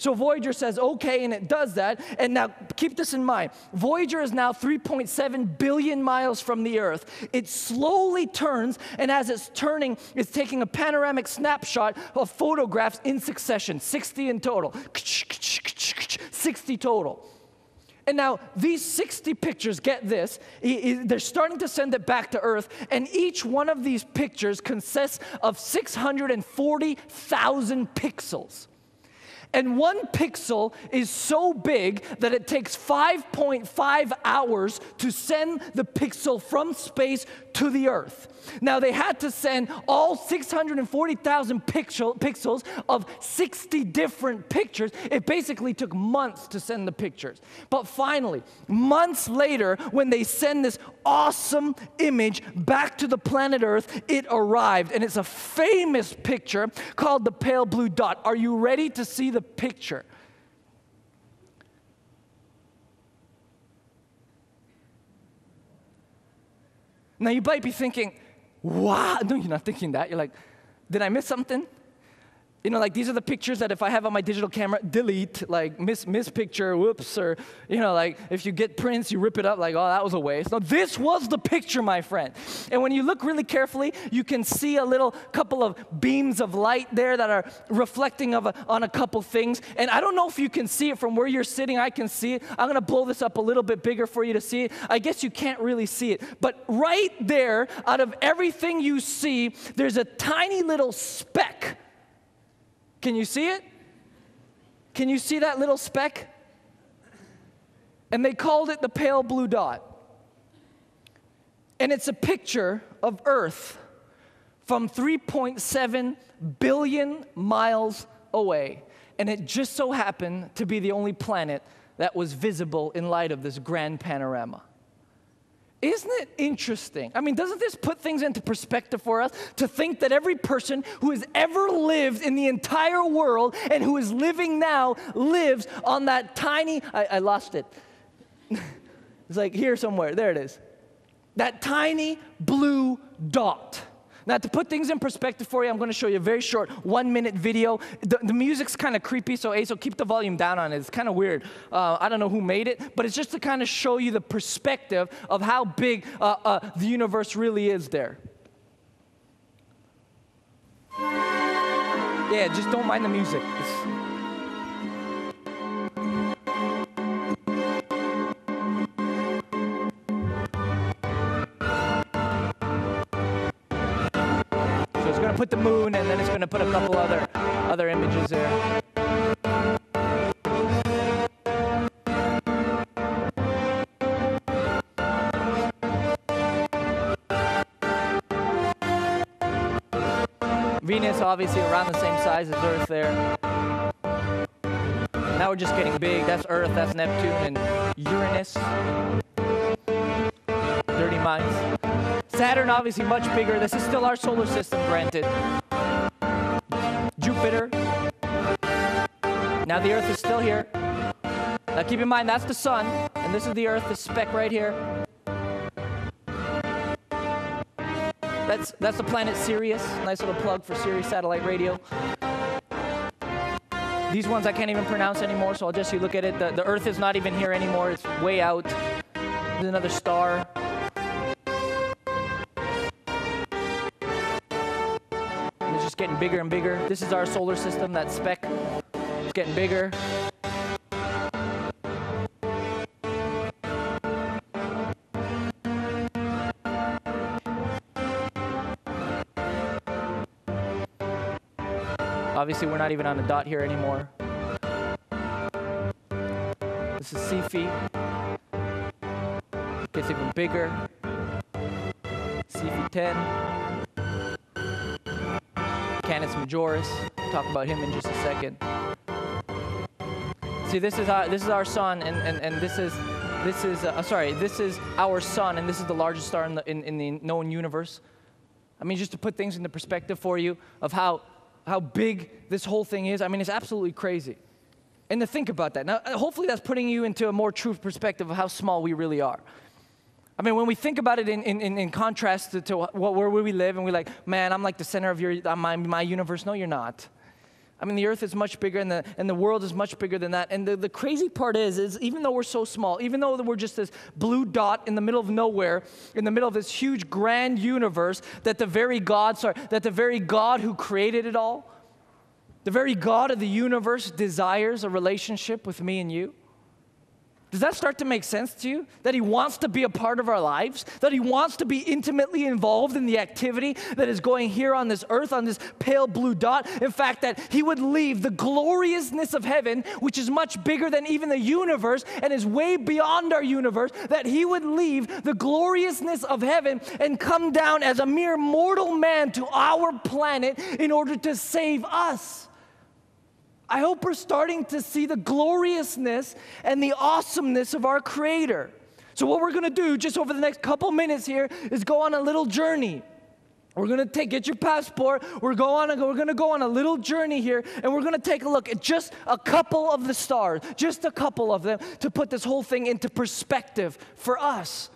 So Voyager says, okay, and it does that. And now, keep this in mind. Voyager is now 3.7 billion miles from the Earth. It slowly turns, and as it's turning, it's taking a panoramic snapshot of photographs in succession, 60 in total. 60 total. And now, these 60 pictures, get this, they're starting to send it back to Earth, and each one of these pictures consists of 640,000 pixels. And one pixel is so big that it takes 5.5 hours to send the pixel from space to the Earth. Now, they had to send all 640,000 pixels of 60 different pictures. It basically took months to send the pictures. But finally, months later, when they send this awesome image back to the planet Earth, it arrived. And it's a famous picture called the pale blue dot. Are you ready to see the picture? Now, you might be thinking, wow. No, you're not thinking that. You're like, did I miss something? You know, like these are the pictures that if I have on my digital camera, delete, like miss picture, whoops, or, you know, like if you get prints, you rip it up, like, oh, that was a waste. No, this was the picture, my friend. And when you look really carefully, you can see a little couple of beams of light there that are reflecting on a couple things. And I don't know if you can see it from where you're sitting. I can see it. I'm going to blow this up a little bit bigger for you to see it. I guess you can't really see it. But right there, out of everything you see, there's a tiny little speck. Can you see it? Can you see that little speck? And they called it the pale blue dot. And it's a picture of Earth from 3.7 billion miles away. And it just so happened to be the only planet that was visible in light of this grand panorama. Isn't it interesting? I mean, doesn't this put things into perspective for us to think that every person who has ever lived in the entire world and who is living now lives on that tiny, I lost it. It's like here somewhere, there it is. That tiny blue dot. Now, to put things in perspective for you, I'm going to show you a very short 1-minute video. The music's kind of creepy, so keep the volume down on it. It's kind of weird. I don't know who made it, but it's just to kind of show you the perspective of how big the universe really is there. Yeah, just don't mind the music. Put the moon, and then it's going to put a couple other images there. Venus, obviously, around the same size as Earth there. Now we're just getting big. That's Earth, that's Neptune, and Uranus. Dirty minds. Saturn, obviously much bigger. This is still our solar system, granted. Jupiter. Now the Earth is still here. Now keep in mind, that's the sun, and this is the Earth, this speck right here. That's the planet Sirius. Nice little plug for Sirius satellite radio. These ones I can't even pronounce anymore, so I'll just look at it. The Earth is not even here anymore. It's way out. There's another star. Getting bigger and bigger. This is our solar system, that speck. It's getting bigger. Obviously, we're not even on the dot here anymore. This is Cepheid. Gets even bigger. Cepheid 10. Canis Majoris. Talk about him in just a second. See, this is our sun, and this is our sun, and this is the largest star in the known universe. I mean, just to put things into perspective for you of how big this whole thing is. I mean, it's absolutely crazy. And to think about that. Now, hopefully that's putting you into a more true perspective of how small we really are. I mean, when we think about it in contrast to where we live, and we're like, man, I'm like the center of my universe. No, you're not. I mean, the earth is much bigger and the world is much bigger than that. And the crazy part is even though we're so small, even though we're just this blue dot in the middle of nowhere, in the middle of this huge grand universe, that the very God who created it all, the very God of the universe desires a relationship with me and you. Does that start to make sense to you? That he wants to be a part of our lives? That he wants to be intimately involved in the activity that is going here on this earth, on this pale blue dot? In fact, that he would leave the gloriousness of heaven, which is much bigger than even the universe and is way beyond our universe, that he would leave the gloriousness of heaven and come down as a mere mortal man to our planet in order to save us. I hope we're starting to see the gloriousness and the awesomeness of our Creator. So what we're going to do just over the next couple minutes here is go on a little journey. We're going to get your passport. We're going to go on a little journey here, and we're going to take a look at just a couple of the stars, just a couple of them, to put this whole thing into perspective for us.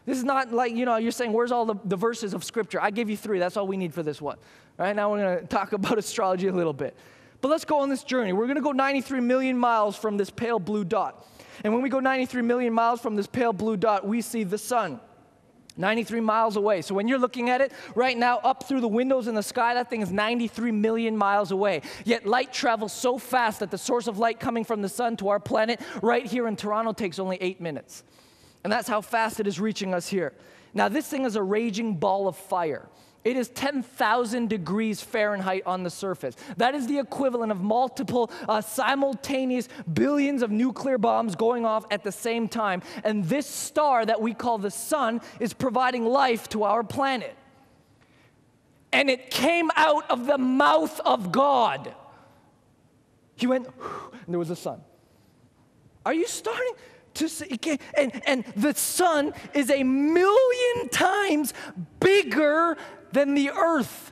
This is not like, you're saying, where's all the verses of Scripture? I gave you 3. That's all we need for this one. Right now we're going to talk about astrology a little bit. But let's go on this journey. We're going to go 93 million miles from this pale blue dot. And when we go 93 million miles from this pale blue dot, we see the sun 93 miles away. So when you're looking at it right now up through the windows in the sky, that thing is 93 million miles away. Yet light travels so fast that the source of light coming from the sun to our planet right here in Toronto takes only 8 minutes. And that's how fast it is reaching us here. Now this thing is a raging ball of fire. It is 10,000 degrees Fahrenheit on the surface. That is the equivalent of multiple simultaneous billions of nuclear bombs going off at the same time. And this star that we call the sun is providing life to our planet. And it came out of the mouth of God. He went, and there was a sun. Are you starting to see? And the sun is 1,000,000 times bigger than the earth.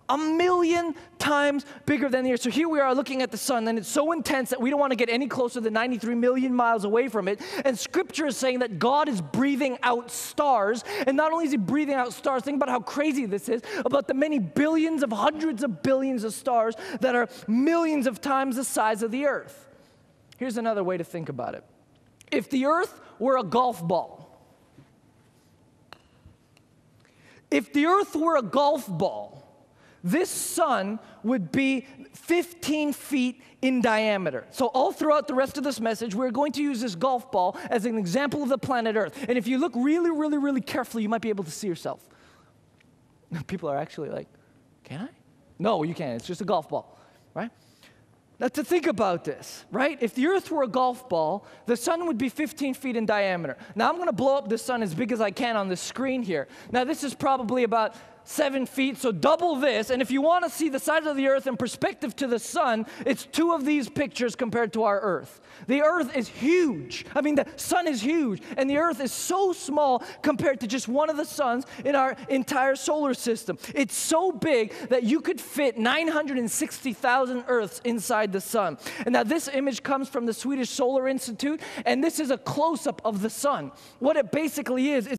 1,000,000 times bigger than the earth. So here we are looking at the sun, and it's so intense that we don't want to get any closer than 93 million miles away from it. And Scripture is saying that God is breathing out stars. And not only is he breathing out stars, think about how crazy this is, about the many billions of hundreds of billions of stars that are millions of times the size of the earth. Here's another way to think about it. If the earth were a golf ball, this sun would be 15 feet in diameter. So all throughout the rest of this message, we're going to use this golf ball as an example of the planet Earth. And if you look really, really, really carefully, you might be able to see yourself. People are actually like, can I? No, you can't. It's just a golf ball, right? Now to think about this, right? If the earth were a golf ball, the sun would be 15 feet in diameter. Now I'm going to blow up the sun as big as I can on the screen here. Now this is probably about 7 feet, so double this. And if you want to see the size of the earth in perspective to the sun, it's 2 of these pictures compared to our earth. The earth is huge. I mean, the sun is huge, and the earth is so small compared to just one of the suns in our entire solar system. It's so big that you could fit 960,000 earths inside the sun. And now this image comes from the Swedish Solar Institute, and this is a close-up of the sun. What it basically is